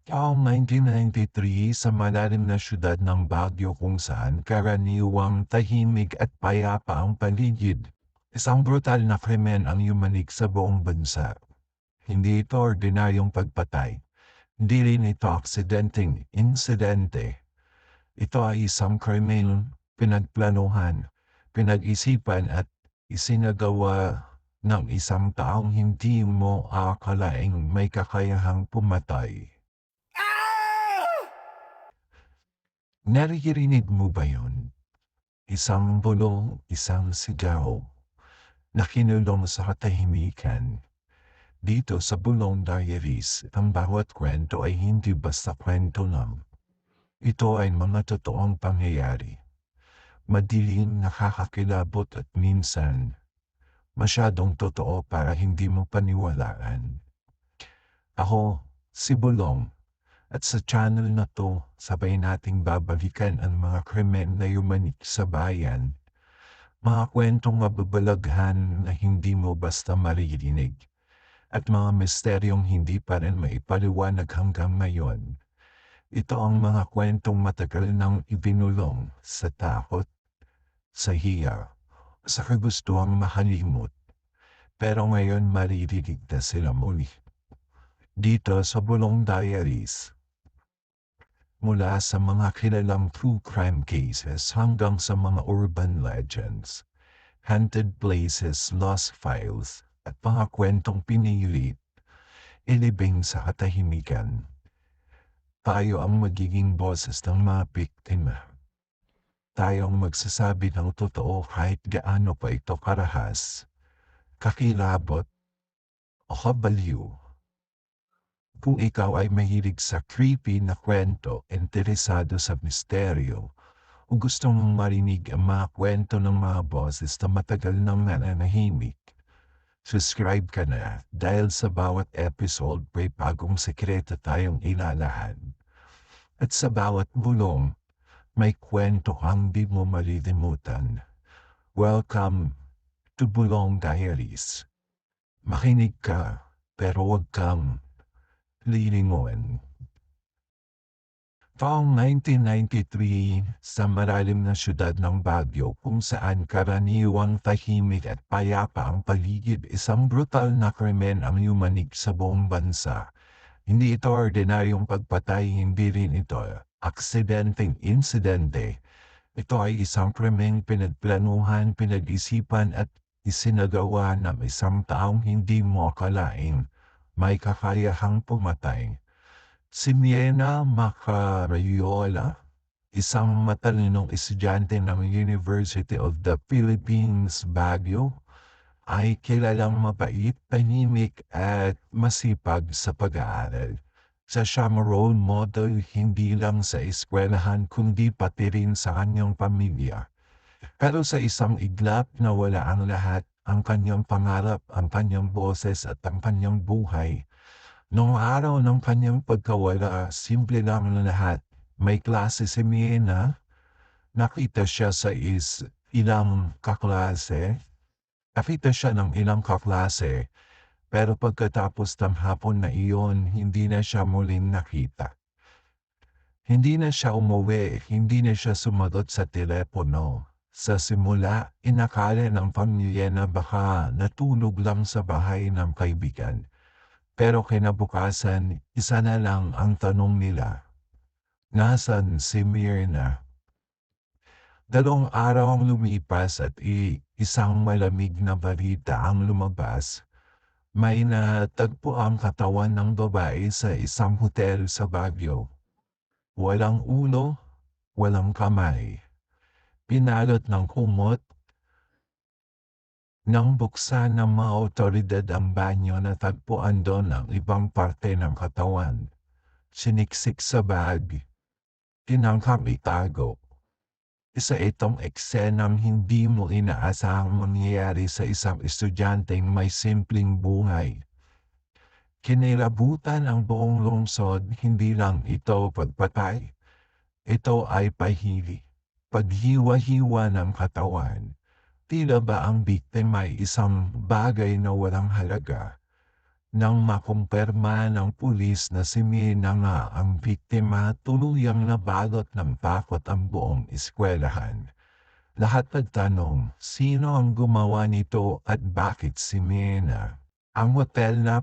Taong 1993 sa malalim na siyudad ng Baguio kung saan karaniwang tahimik at payapa ang paligid. Isang brutal na krimen ang yumanig sa buong bansa. Hindi ito ordinaryong pagpatay. Hindi rin ito aksidenteng insidente. Ito ay isang krimen pinagplanuhan, pinag-isipan at isinagawa ng isang taong hindi mo akalaing may kakayahang pumatay. Naririnig mo ba yun? Isang bulong, isang sigaw na kinulong sa katahimikan. Dito sa Bulong Diaries, ang bawat kwento ay hindi basta kwento lang. Ito ay mga totoong pangyayari. Madilim, nakakakilabot at minsan, masyadong totoo para hindi mo paniwalaan. Ako, si Bulong. At sa channel na to, sabay nating babalikan ang mga krimen na yumanik sa bayan. Mga kwentong mababalaghan na hindi mo basta maririnig. At mga misteryong hindi pa rin maipaliwanag hanggang ngayon. Ito ang mga kwentong matagal nang ibinulong sa takot, sa hiya, sa kagustuhang makalimot. Pero ngayon maririnig na sila muli. Dito sa Bulong Diaries. Mula sa mga kilalang true crime cases hanggang sa mga urban legends, haunted places, lost files, at mga kwentong pinilit, ilibing sa katahimikan. Tayo ang magiging boses ng mga biktima. Tayo ang magsasabi ng totoo kahit gaano pa ito karahas, kakilabot, o kabaliw. Kung ikaw ay mahilig sa creepy na kwento, interesado sa misteryo, o gusto mong marinig ang mga kwento ng mga boses na matagal nang nananahimik, subscribe ka na dahil sa bawat episode may bagong sekreto tayong ilalahan. At sa bawat bulong, may kwento kang di mo malilimutan. Welcome to Bulong Diaries. Makinig ka, pero huwag kang lilingon. Taong 1993 sa malalim na siyudad ng Baguio kung saan karaniwang tahimik at payapa ang paligid, isang brutal na krimen ang yumanig sa buong bansa. Hindi ito ordinaryong pagpatay, hindi rin ito aksidenteng insidente. Ito ay isang krimeng pinagplanuhan, pinag-isipan at isinagawa ng isang taong hindi mo akalaing may kakayahang pumatay. Si Miena Macarayola, isang matalinong estudyante ng University of the Philippines, Baguio, ay kilalang mabait, tahimik at masipag sa pag-aaral. Siyang role model hindi lang sa eskwelahan kundi pati rin sa kanyang pamilya. Pero sa isang iglap na wala ang lahat, ang kanyang pangarap, ang kanyang boses at ang kanyang buhay. Noong araw ng kanyang pagkawala, simple lang ang lahat. May klase si Miena, nakita siya sa ilang kaklase. Nakita siya ng ilang kaklase, pero pagkatapos ng hapon na iyon, hindi na siya muling nakita. Hindi na siya umuwi, hindi na siya sumagot sa telepono. Sa simula, inakala ng pamilya na baka natulog lang sa bahay ng kaibigan. Pero kinabukasan, isa na lang ang tanong nila. Nasaan si Myrna? 2 araw ang lumipas at isang malamig na balita ang lumabas. May natagpo ang katawan ng babae sa isang hotel sa Baguio. Walang ulo, walang kamay. Pinalot ng kumot. Nang buksan ng mga otoridad ang banyo, natagpuan doon ang ibang parte ng katawan. Siniksik sa bag. Tinangkang itago. Isa itong eksenang hindi mo inaasahang mangyayari sa isang estudyanteng may simpleng buhay. Kinilabutan ang buong lungsod, hindi lang ito pagpatay. Ito ay pahili. Paghiwa-hiwa ng katawan. Tila ba ang biktima ay isang bagay na walang halaga. Nang makumpirma ng pulis na si Mina nga ang biktima, tuluyang nabalot ng takot ang buong eskwelahan. Lahat nagtanong, sino ang gumawa nito at bakit si Mina? Ang hotel na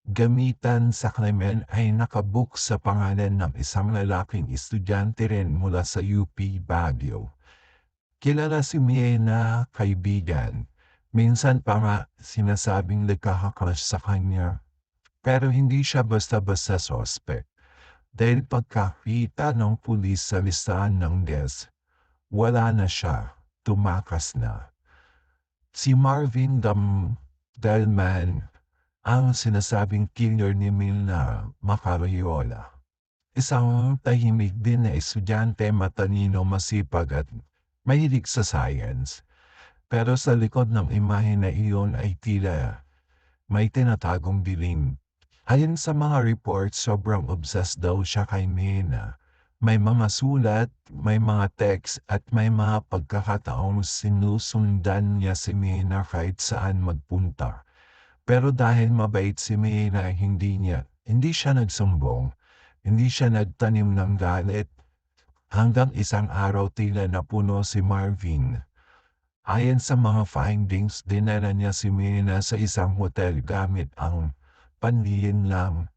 gamitan sa krimen ay nakabook sa pangalan ng isang lalaking estudyante rin mula sa UP Baguio. Kilala si Miena, kaibigan. Minsan pa nga sinasabing nagkaka-crush sa kanya. Pero hindi siya basta-basta suspect. Dahil pagkakita ng pulis sa listahan ng desk, wala na siya. Tumakas na. Si Marvin Dalman ang sinasabing killer ni Milna Macariola. Isang tahimik din na estudyante, matalino, masipag at mahilig sa science. Pero sa likod ng imahe na iyon ay tila may tinatagong dilim. Ayon sa mga reports, sobrang obsessed daw siya kay Mina. May mga sulat, may mga text at may mga pagkakataong sinusundan niya si Mina kahit saan magpunta. Pero dahil mabait si Mina, hindi siya nagsumbong, hindi siya nagtanim ng galit. Hanggang isang araw tila napuno si Marvin. Ayon sa mga findings, dinala niya si Mina sa isang hotel gamit ang panlilinlang.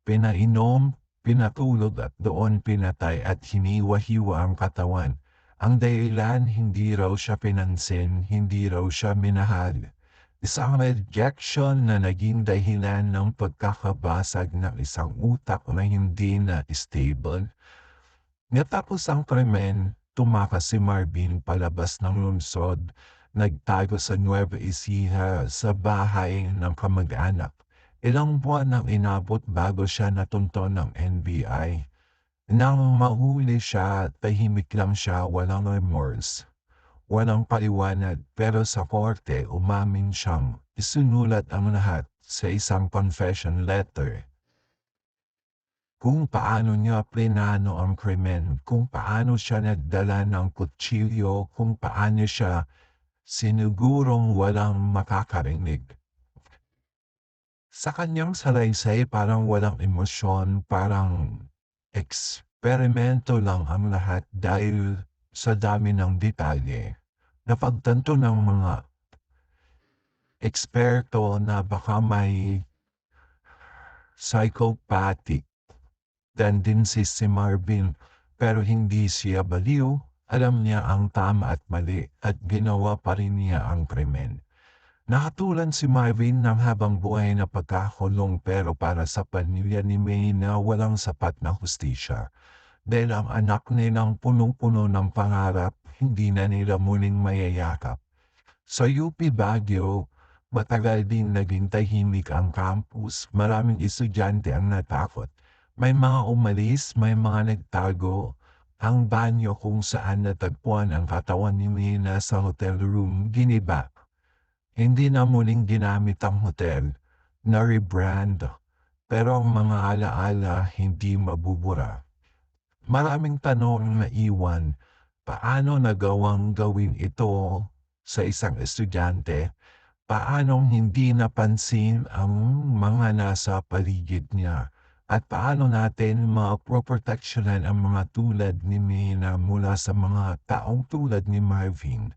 Pinainom, pinatulog at doon pinatay at hiniwa-hiwa ang katawan. Ang dahilan, hindi raw siya pinansin, hindi raw siya minahal. Isang rejection na naging dahilan ng pagkakabasag ng isang utak na hindi na stable. Natapos ang krimen, tumakas si Marvin palabas ng lungsod, nagtago sa Nueva Ecija sa bahay ng kamag-anak. Ilang buwan ang inabot bago siya natunton ng NBI. Nang mahuli siya, tahimik lang siya, walang remorse, walang paliwanag, pero sa korte umamin siyang isinulat ang lahat sa isang confession letter. Kung paano niya plinano ang krimen, kung paano siya nagdala ng kutsilyo, kung paano siya sinigurong walang makakarinig. Sa kanyang salaysay parang walang emosyon, parang eksperimento lang ang lahat dahil sa dami ng detalye. Napagtanto ng mga eksperto na baka may psychopathic tendencies si Marvin, pero hindi siya baliw. Alam niya ang tama at mali at ginawa pa rin niya ang krimen. Nakatulan si Marvin ng habang buhay na pagkakulong, pero para sa pamilya ni May na walang sapat na hustisya. Dahil ang anak nilang punong-puno ng pangarap, hindi na nila muling mayayakap. Sa UP Baguio, matagal din naging tahimik ang campus. Maraming estudyante ang natakot. May mga umalis, may mga nagtago. Ang banyo kung saan natagpuan ang katawan ni Mina sa hotel room giniba. Hindi na muling ginamit ang hotel, na-rebrand, pero ang mga alaala hindi mabubura. Maraming tanong na iwan, paano nagawang gawin ito sa isang estudyante? Paanong hindi napansin ang mga nasa paligid niya? At paano natin maproproteksyonan ang mga tulad ni Mina mula sa mga taong tulad ni Marvin?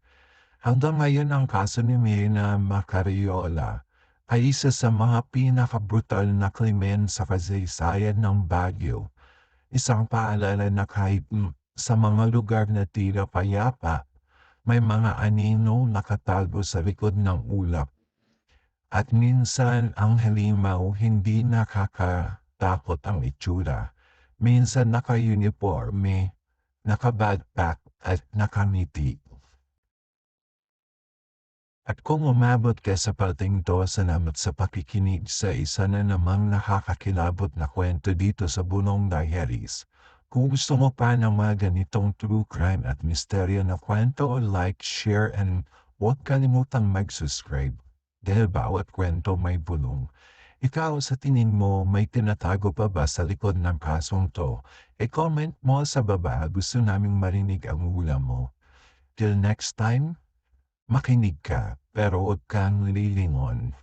Hanggang ngayon ang kaso ni Mina Macariola ay isa sa mga pinakabrutal na krimen sa kasaysayan ng Baguio. Isang paalala na kahit sa mga lugar na tila payapa, may mga anino nakatago sa likod ng ulap. At minsan ang halimaw hindi nakakatakot ang itsura. Minsan naka-uniforme, naka-backpack at nakangiti. At kung umabot ka sa parting to, salamat sa pakikinig sa isa na namang nakakakilabot na kwento dito sa Bulong Diaries. Kung gusto mo pa ng mga ganitong true crime at misteryo na kwento, like, share, and huwag kalimutang mag-subscribe. Dahil bawat kwento may bulong. Ikaw, sa tingin mo, may tinatago pa ba sa likod ng kasong to? E-comment mo sa baba, gusto naming marinig ang hula mo. Till next time, makinig ka, pero huwag kang lilingon.